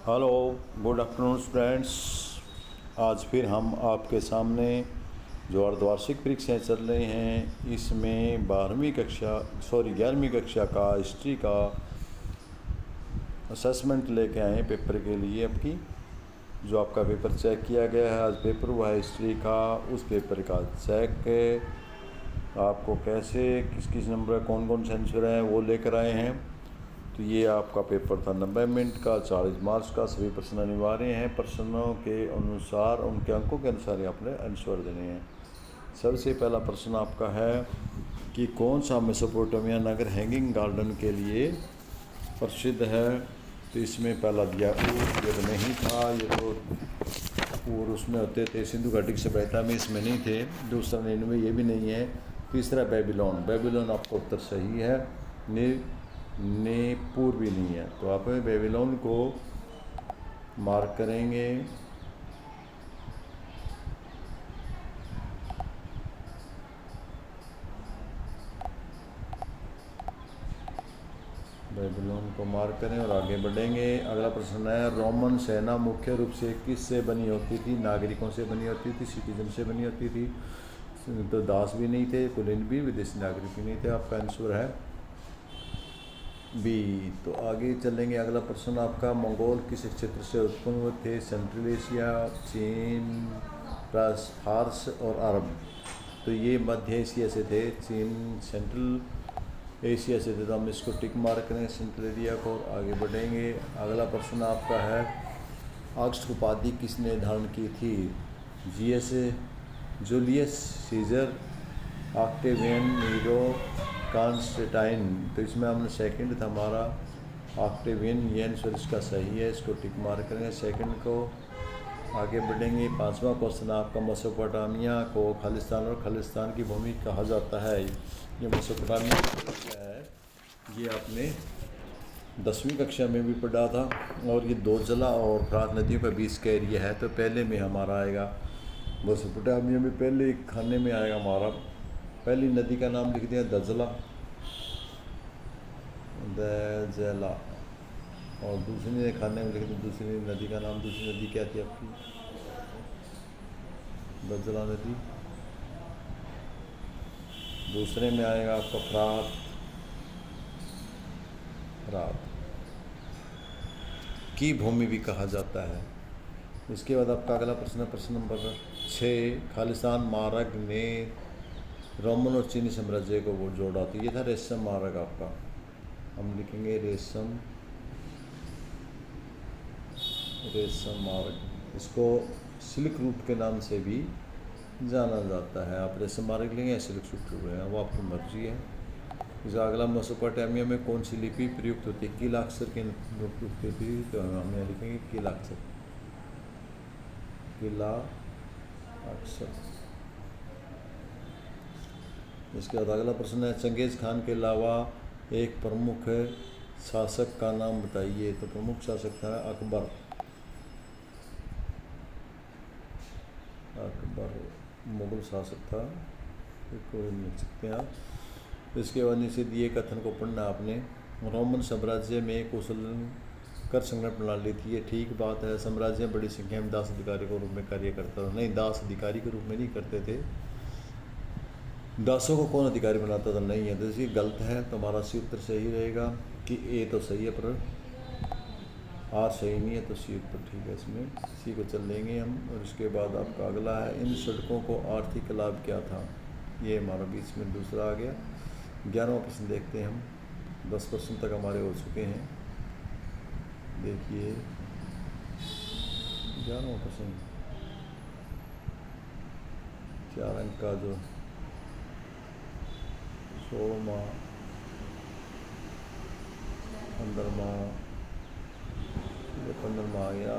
Hello, good afternoon friends. आज फिर हम आपके सामने जो अर्धवार्षिक परीक्षाएं चल रही हैं इसमें 11वीं कक्षा का हिस्ट्री का असेसमेंट लेके आए हैं पेपर के लिए। आपकी जो आपका पेपर चेक किया गया है, आज पेपर हुआ है हिस्ट्री का, उस पेपर का चेक आपको कैसे किस किस नंबर कौन कौन से आंसर हैं वो लेकर आए हैं। तो ये आपका पेपर था 90 मिनट का, 40 मार्क्स का। सभी प्रश्न अनिवार्य हैं, प्रश्नों के अनुसार उनके अंकों के अनुसार ही आपने आंसर देने हैं। सबसे पहला प्रश्न आपका है कि कौन सा मेसोपोटामिया नगर हैंगिंग गार्डन के लिए प्रसिद्ध है। तो इसमें पहला दिया ये तो नहीं था, ये तो और उसमें होते थे सिंधु घाटी की सभ्यता में, इसमें नहीं थे। दूसरा में ये भी नहीं है। तीसरा बेबीलोन आपका उत्तर सही है। नेपुर भी नहीं है, तो आप बेबीलोन को मार्क करेंगे। बेबीलोन को मार्क करें और आगे बढ़ेंगे। अगला प्रश्न है, रोमन सेना मुख्य रूप से किससे बनी होती थी। नागरिकों से बनी होती थी, सिटीजन से बनी होती थी। तो दास भी नहीं थे, कुलीन भी, विदेशी नागरिक भी नहीं थे। आपका आंसर है बी। तो आगे चलेंगे। अगला प्रश्न आपका, मंगोल किस क्षेत्र से उत्पन्न हुए थे। सेंट्रल एशिया, चीन, फारस और अरब। तो ये मध्य एशिया से थे। चीन सेंट्रल एशिया से थे, तो हम इसको टिक मार्क करें सेंट्रल एरिया को और आगे बढ़ेंगे। अगला प्रश्न आपका है, ऑगस्ट उपाधि किसने धारण की थी। Julius Caesar, Octavian, Nero, Constantine. तो इसमें हमने सेकंड था हमारा ऑक्टेवियन, ये आंसर इसका सही है, इसको टिक मार्क करेंगे सेकंड को। आगे बढ़ेंगे। पांचवा क्वेश्चन आपका, मेसोपोटामिया को खालिस्तान और खालिस्तान की भूमि कहा जाता है। ये मेसोपोटामिया क्या है, ये आपने 10वीं कक्षा में भी पढ़ा था। और ये दो जला और फ्रात नदियों का बीच का एरिया है। तो पहले में हमारा आएगा मेसोपोटामिया में, पहले खाने में आएगा हमारा, पहली नदी का नाम लिख दिया दजला, और दूसरी खाने में लिख दिया दूसरी नदी का नाम। दूसरी नदी क्या थी आपकी, दजला नदी। दूसरे में आएगा आपका फ्रात की भूमि भी कहा जाता है। इसके बाद आपका अगला प्रश्न, प्रश्न नंबर 6, खालिस्तान मार्ग ने रोमन और चीनी साम्राज्य को वो जोड़ा। तो ये था रेशम मार्ग आपका, हम लिखेंगे रेशम मार्ग। इसको सिल्क रूट के नाम से भी जाना जाता है। आप रेशम मार्ग लेंगे या सिल्क रूट है, वो आपकी मर्जी है। इसका अगला, मेसोपोटामिया में कौन सी लिपि प्रयुक्त होती है। कील अक्षर की प्रयुक्त होती है, तो हम यहाँ लिखेंगे कील अक्षर, किला अक्षर। इसके बाद अगला प्रश्न है, चंगेज खान के अलावा एक प्रमुख शासक का नाम बताइए। तो प्रमुख शासक था अकबर मुगल शासक था, इसको लिख सकते हैं आप। इसके बाद नीचे दिए कथन को पढ़ना आपने। रोमन साम्राज्य में कुशल कर संग्रहण प्रणाली थी। ये ठीक बात है। साम्राज्य बड़ी संख्या में दास अधिकारी के रूप में कार्य करता था। नहीं, दास अधिकारी के रूप में नहीं करते थे। दासों को कौन अधिकारी बनाता था, नहीं है। तो इसलिए गलत है, तो हमारा सी उत्तर सही रहेगा कि ए तो सही है पर आर सही नहीं है, तो सी उत्तर ठीक है। इसमें सी को चल लेंगे हम। और इसके बाद आपका अगला है, इन सड़कों को आर्थिक लाभ क्या था। ये हमारा बीच में दूसरा आ गया। 11वां प्रश्न देखते हैं हम। 10 प्रश्न तक हमारे हो चुके हैं। देखिए 11वां प्रश्न 4 अंक का जो 16वां 15वां आ गया।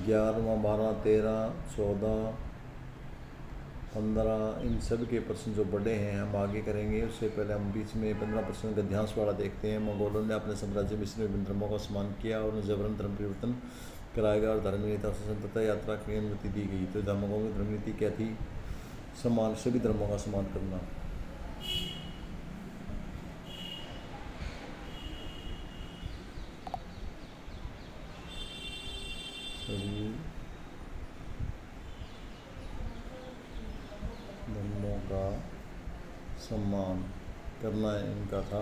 11वां 12 13 14 15 इन सब के प्रश्न जो बड़े हैं हम आगे करेंगे। उससे पहले हम बीच में 15 प्रश्न गद्यांश वाला देखते हैं। मंगोलों ने अपने साम्राज्य में विभिन्न धर्मों का सम्मान किया और उन्हें जबरन धर्म परिवर्तन कराया गया और धार्मिक नेताओं से स्वतंत्रता यात्रा की अनुमति दी गई। तो मंगोलों की धर्म नीति क्या थी, सभी धर्मों का सम्मान करना। का सम्मान करना इनका था।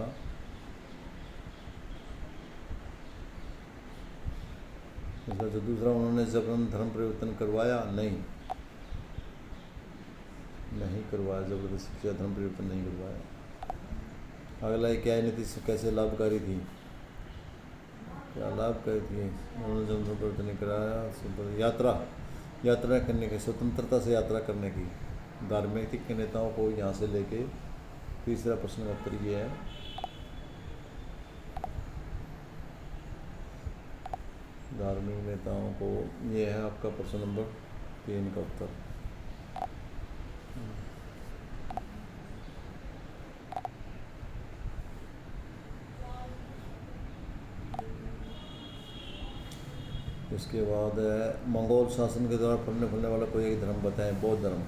इसका जो दूसरा, उन्होंने जबरन धर्म परिवर्तन करवाया? नहीं करवाया, जबरदस्ती से धर्म परिवर्तन नहीं करवाया। अगला है, क्या नीति कैसे लाभकारी थी? क्या लाभकारी थी? उन्होंने धर्म परिवर्तन नहीं कराया। यात्रा करने की, स्वतंत्रता से यात्रा करने की, धार्मिक के नेताओं को यहाँ से लेके तीसरा प्रश्न का उत्तर ये है। धार्मिक नेताओं को, ये है आपका प्रश्न नंबर 3 का उत्तर। इसके बाद है, मंगोल शासन के द्वारा फलने फूलने वाला कोई एक धर्म बताएं। बौद्ध धर्म।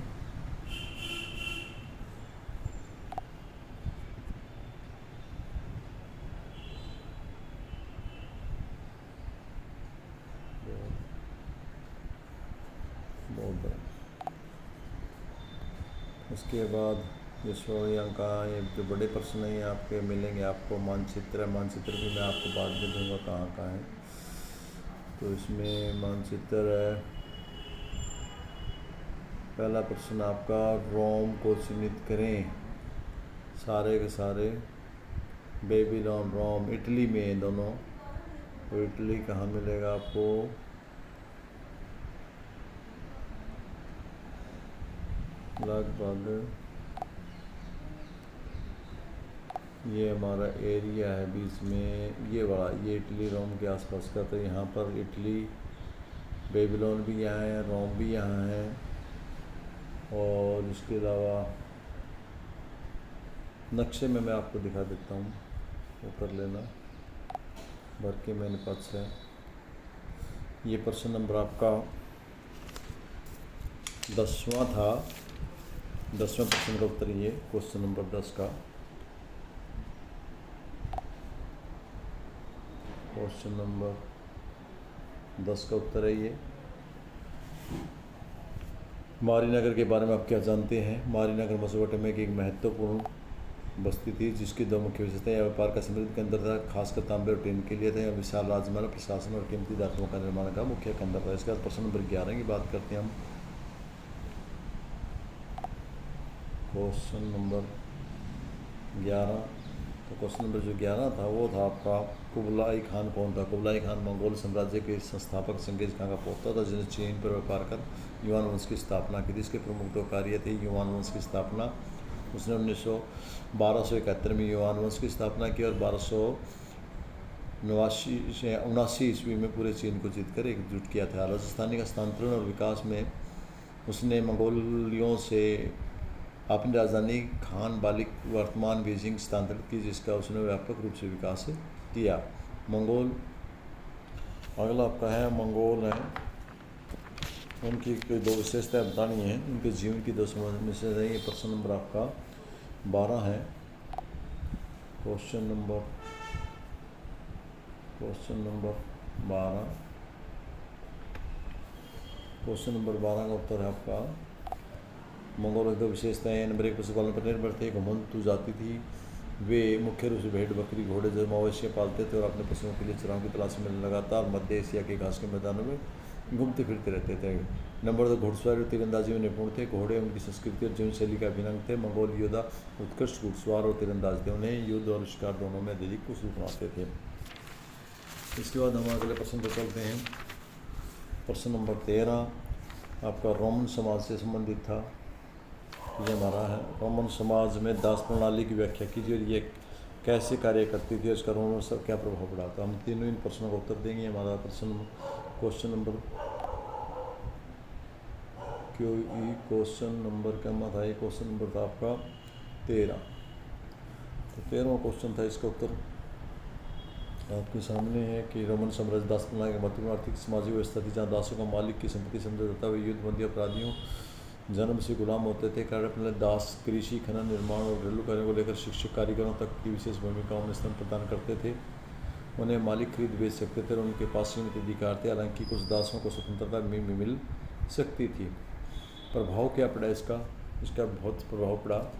बौद्ध धर्म। इसके बाद ये 16 अंक का, ये जो बड़े प्रश्न हैं आपके मिलेंगे आपको। मानचित्र भी मैं आपको बाद में दूंगा कहाँ है। तो इसमें मानचित्र है। पहला प्रश्न आपका, रोम को चिन्हित करें। सारे के सारे, बेबीलोन, रोम, इटली में दोनों। तो इटली कहाँ मिलेगा आपको? लगभग ये हमारा एरिया है बीच में, ये वाला, ये इटली रोम के आसपास का। तो यहाँ पर इटली, बेबीलोन भी यहाँ है, रोम भी यहाँ है। और इसके अलावा नक्शे में मैं आपको दिखा देता हूँ, वो कर लेना भर के मैंने पास है। ये प्रश्न नंबर आपका 10वां था। 10वां प्रश्न का उत्तर ये, क्वेश्चन नंबर 10 का। क्वेश्चन नंबर 10 का उत्तर है ये। मारीनगर के बारे में आप क्या जानते हैं? मारीनगर मेसोपोटामिया की एक महत्वपूर्ण बस्ती थी जिसकी 2 मुख्य विशेषताएं, यह व्यापार का समृद्ध केंद्र था, खासकर तांबे और टिन के लिए था। यह विशाल राजमहल, प्रशासन और कीमती धातुओं का निर्माण का मुख्य केंद्र था। इसके बाद प्रश्न नंबर 11 की बात करते हैं हम। क्वेश्चन नंबर 11, तो क्वेश्चन नंबर जो 11 था वो था आपका, कुबलाई खान कौन था? कुबलाई खान मंगोल साम्राज्य के संस्थापक चंगेज खान का पोता था, जिसने चीन पर व्यापार कर युवान वंश की स्थापना की थी। इसके प्रमुख 2 कार्य थे। युवान वंश की स्थापना, उसने 1271 में युवान वंश की स्थापना की और 1279 ईस्वी में पूरे चीन को जीतकर एकजुट किया था। राजस्थानी का स्थानांतरण और विकास में उसने मंगोलियों से अपनी राजधानी खान बालिक वर्तमान बीजिंग स्थानांतरित की, जिसका उसने व्यापक रूप से विकास किया। मंगोल, अगला आपका है मंगोल है, उनकी कोई 2 विशेषताएं बतानी है, उनके जीवन की 2 विशेषताएं। ये प्रश्न नंबर आपका 12 है। क्वेश्चन नंबर 12, क्वेश्चन नंबर 12 का उत्तर है आपका, मंगोलों की 2 विशेषताएं। नंबर 1, पशुपालन पर निर्भर थे, घुमंतु जाति थी। वे मुख्य रूप से भेड़, बकरी, घोड़े जैसे मवेशियाँ पालते थे और अपने पशुओं के लिए चराओं की तलाश में लगातार मध्य एशिया के घास के मैदानों में घूमते फिरते रहते थे। नंबर 2, घुड़सवारी और तीरंदाजी में निपुण थे। घोड़े उनकी संस्कृति और जीवन शैली का अभिन्न थे। मंगोल योद्धा उत्कृष्ट घुड़सवार और तीरंदाज थे। उन्हें युद्ध और शिकार दोनों में अत्यधिक कुशल बनाते थे। इसके बाद हम अगले प्रश्न पर चलते हैं। प्रश्न नंबर 13 आपका रोमन समाज से संबंधित था। ये हमारा है, रोमन समाज में दास प्रणाली की व्याख्या कीजिए और ये कैसे कार्य करती थी, उसका रोमन पर क्या प्रभाव पड़ा। तो हम तीनों इन प्रश्नों का उत्तर देंगे। हमारा क्वेश्चन नंबर क्वेश्चन नंबर क्या था? ये क्वेश्चन नंबर था आपका 13। तो 13वां क्वेश्चन था, इसका उत्तर आपके सामने है कि रोमन साम्राज्य दास प्रणाली की महत्वपूर्ण आर्थिक सामाजिक व्यवस्था थी, जहाँ दासों को मालिक की संपत्ति समझा जाता है। वे युद्धबंदी अपराधियों जन्म से गुलाम होते थे। कार्यप्रणाली दास कृषि, खनन, निर्माण और घरेलू कार्यों को लेकर शिक्षक, कारीगरों तक की विशेष भूमिकाओं में स्तंभ प्रदान करते थे। उन्हें मालिक खरीद बेच सकते थे और उनके पास सीमित अधिकार थे। हालांकि कुछ दासों को स्वतंत्रता भी मिल सकती थी। प्रभाव क्या पड़ा इसका? इसका बहुत प्रभाव पड़ा।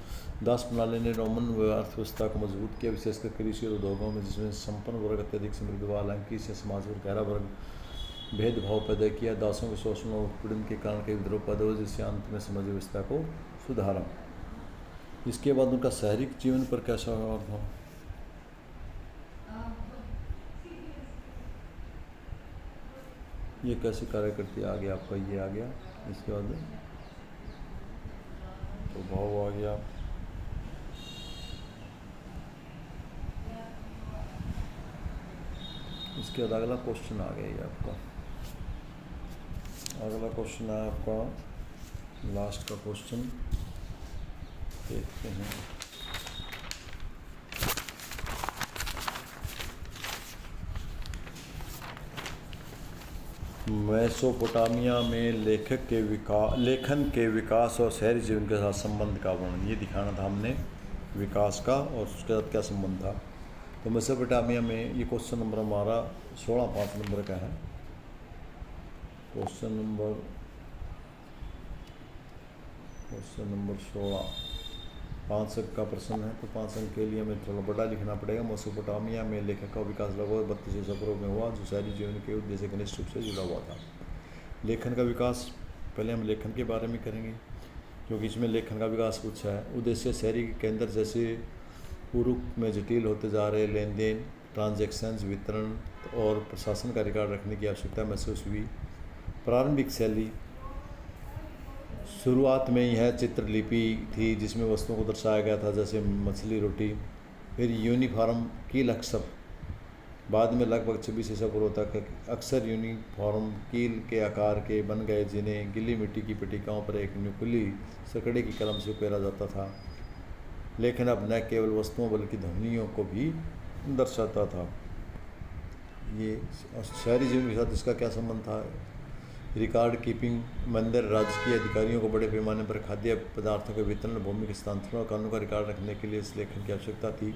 दास प्रणाली ने रोमन अर्थव्यवस्था को मजबूत किया, विशेषकर कृषि और उद्योगों में, जिसमें संपन्न वर्ग अत्यधिक समृद्ध हुआ। हालांकि इससे समाज पर गहरा वर्ग भेदभाव पैदा किया। दासों के शोषण और उत्पीड़न के कारण कई विद्रोह पैदा हुए, जिससे अंत में समाज व्यवस्था को सुधारा। इसके बाद उनका शहरी जीवन पर कैसा प्रभाव था? ये कैसे कार्य करती है, आ गया आपका, ये आ गया। इसके बाद प्रभाव आ गया। इसके बाद अगला क्वेश्चन आ गया ये आपका। अगला क्वेश्चन है आपका लास्ट का क्वेश्चन, देखते हैं। मेसोपोटामिया में लेखन के विकास और शहरी जीवन के साथ संबंध का वर्णन, ये दिखाना था हमने, विकास का और उसके साथ क्या संबंध था। तो मेसोपोटामिया में, ये क्वेश्चन नंबर हमारा 16 5 नंबर का है। क्वेश्चन नंबर 16 5 अंक का प्रश्न है, तो 5 अंक के लिए हमें थोड़ा बड़ा लिखना पड़ेगा। मेसोपोटामिया में लेखक का विकास लगभग 32 ईसा पूर्व में हुआ, जो शहरी जीवन के उद्देश्य से घनिष्ठ रूप से जुड़ा हुआ था। लेखन का विकास, पहले हम लेखन के बारे में करेंगे, क्योंकि इसमें लेखन का विकास पूछा है। उद्देश्य शहरी के केंद्र जैसे पूर्व में जटिल होते जा रहे लेन देन, ट्रांजैक्शंस, वितरण और प्रशासन का रिकॉर्ड रखने की आवश्यकता महसूस हुई। प्रारंभिक शैली, शुरुआत में यह चित्रलिपि थी जिसमें वस्तुओं को दर्शाया गया था, जैसे मछली, रोटी। फिर यूनिफॉर्म कील अक्षर, बाद में लगभग 26 ईसा पूर्व तक अक्सर यूनिफॉर्म कील के आकार के बन गए, जिन्हें गीली मिट्टी की पट्टिकाओं पर एक नुकीली सकड़े की कलम से उकेरा जाता था। लेखन अब न केवल वस्तुओं बल्कि ध्वनियों को भी दर्शाता था। ये शहरी जीवन के साथ इसका क्या संबंध था? रिकॉर्ड कीपिंग, मंदिर राजकीय अधिकारियों को बड़े पैमाने पर खाद्य पदार्थों के वितरण, भूमि के हस्तांतरण और कानून का रिकॉर्ड रखने के लिए इस लेखन की आवश्यकता थी,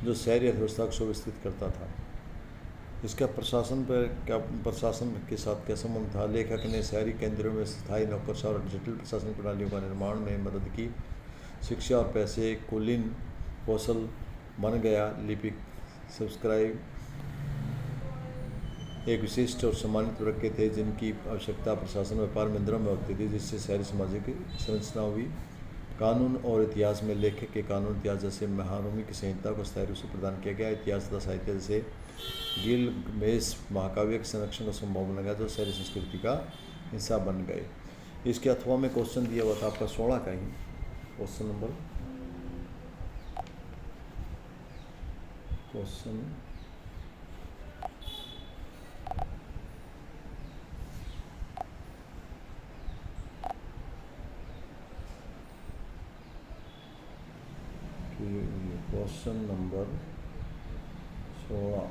जो शहरी अर्थव्यवस्था को सुव्यवस्थित करता था। इसका प्रशासन के साथ क्या संबंध था? लेखक ने शहरी केंद्रों में स्थायी नौकरशाह और जटिल प्रशासनिक प्रणालियों का निर्माण में मदद की। शिक्षा और पैसे, कुलीन कौशल बन गया। लिपिक, सब्सक्राइब एक विशिष्ट और सम्मानित वर्ग के थे, जिनकी आवश्यकता प्रशासन, व्यापार, मंदिरों में होती थी, जिससे शहरी सामाजिक संरचना हुई। कानून और इतिहास में लेखक के कानून इतिहास जैसे महारोमी की संहिता को स्थायी रूप से प्रदान किया गया। इतिहास तथा साहित्य जैसे गिलगमेश महाकाव्य के संरक्षण को संभव बना गया, जो शहरी संस्कृति का हिस्सा बन गए। इसके अथवा में क्वेश्चन दिया हुआ था आपका 16 का ही क्वेश्चन नंबर, क्वेश्चन नंबर 16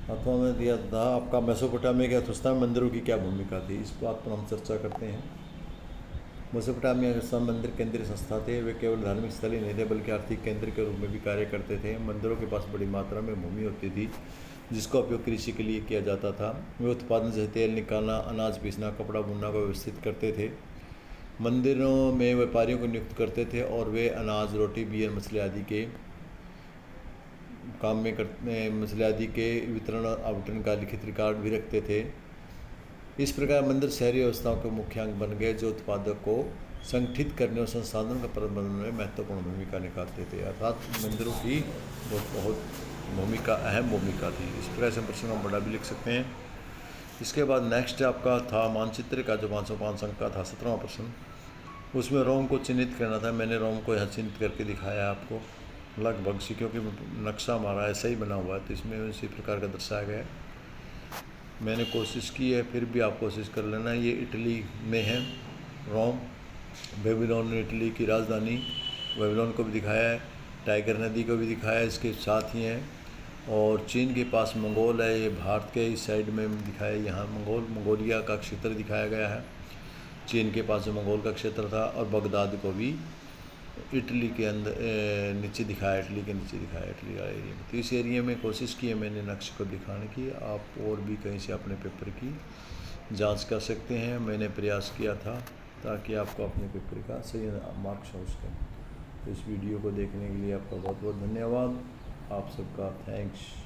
अथवा में दिया था आपका, मेसोपोटामिया के अर्थव्यवस्था में मंदिरों की क्या भूमिका थी। इस बात पर हम चर्चा करते हैं। मेसोपोटामिया के सब मंदिर केंद्रीय संस्था थे। वे केवल धार्मिक स्थल ही नहीं थे, बल्कि आर्थिक केंद्र के रूप में भी कार्य करते थे। मंदिरों के पास बड़ी मात्रा में भूमि होती थी, जिसका उपयोग कृषि के लिए किया जाता था। वे उत्पादन जैसे तेल निकालना, अनाज पीसना, कपड़ा बुनना को व्यवस्थित करते थे। मंदिरों में व्यापारियों को नियुक्त करते थे और वे अनाज, रोटी, बियर, मछली आदि के काम में मछली आदि के वितरण आवंटन का लिखित रिकॉर्ड भी रखते थे। इस प्रकार मंदिर शहरी व्यवस्थाओं के मुख्य अंग बन गए, जो उत्पादक को संगठित करने और संसाधन का प्रबंधन में महत्वपूर्ण भूमिका निभाते थे। अर्थात मंदिरों की बहुत भूमिका, अहम भूमिका थी। इस प्रकार से प्रश्न हम बड़ा भी लिख सकते हैं। इसके बाद नेक्स्ट आपका था मानचित्र का, जो 505 अंक का था, 17वां प्रश्न। उसमें रोम को चिन्हित करना था। मैंने रोम को यहाँ चिन्हित करके दिखाया आपको लगभग सी, क्योंकि नक्शा हमारा ऐसा ही बना हुआ है, तो इसमें इसी प्रकार का दर्शाया गया है। मैंने कोशिश की है, फिर भी आप कोशिश कर लेना। ये इटली में है रोम। बेबीलोन इटली की राजधानी, बेबीलोन को भी दिखाया है, टाइगर नदी को भी दिखाया है, इसके साथ ही हैं। और चीन के पास मंगोल है, ये भारत के इस साइड में दिखाया है। यहाँ मंगोलिया का क्षेत्र दिखाया गया है। चीन के पास मंगोल का क्षेत्र था। और बगदाद को भी इटली के अंदर नीचे दिखाया, इटली के नीचे दिखाया, इटली का एरिया में। तो इस एरिया में कोशिश की है मैंने नक्शे को दिखाने की। आप और भी कहीं से अपने पेपर की जांच कर सकते हैं। मैंने प्रयास किया था ताकि आपको अपने पेपर का सही मार्क्स हो सके। तो इस वीडियो को देखने के लिए आपका बहुत बहुत धन्यवाद। आप सबका थैंक्स।